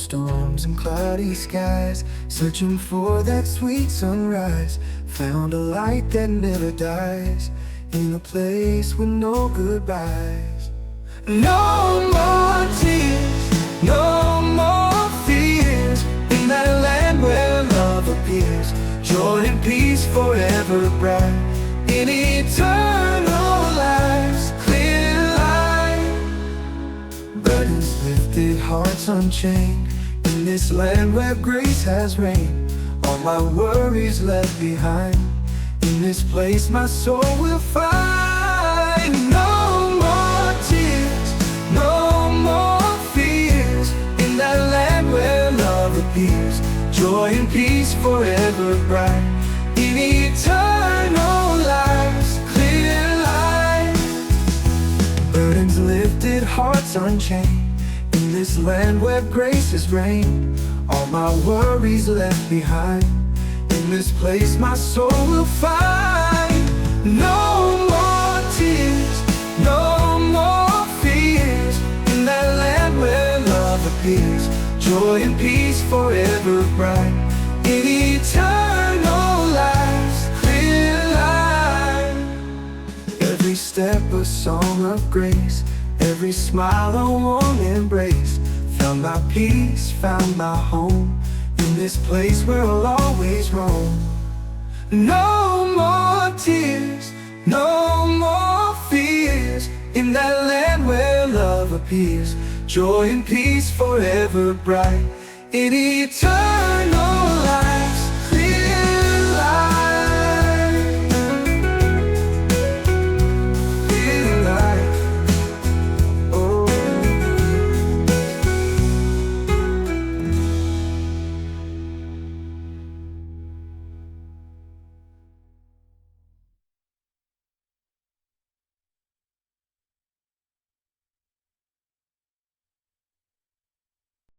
storms and cloudy skies, searching for that sweet sunrise. Found a light that never dies, in a place with no goodbyes. No more tears, no more fears, in that land where love appears. Joy and peace forever bright, in eternal life's clear light. Burdens lifted, hearts unchained, in this land where grace has reigned. All my worries left behind, in this place my soul will find. No more tears, no more fears, in that land where love appears. Joy and peace forever bright, in eternal life's clear light. Burdens lifted, hearts unchained, in this land where grace has reigned. All my worries left behind, in this place my soul will find. No more tears, no more fears, in that land where love appears. Joy and peace forever bright, in eternal life's clear light. Every step a song of grace, every smile a warm embrace. Found my peace, found my home, in this place where I'll always roam. No more tears, no more fears, in that land where love appears. Joy and peace forever bright, in eternal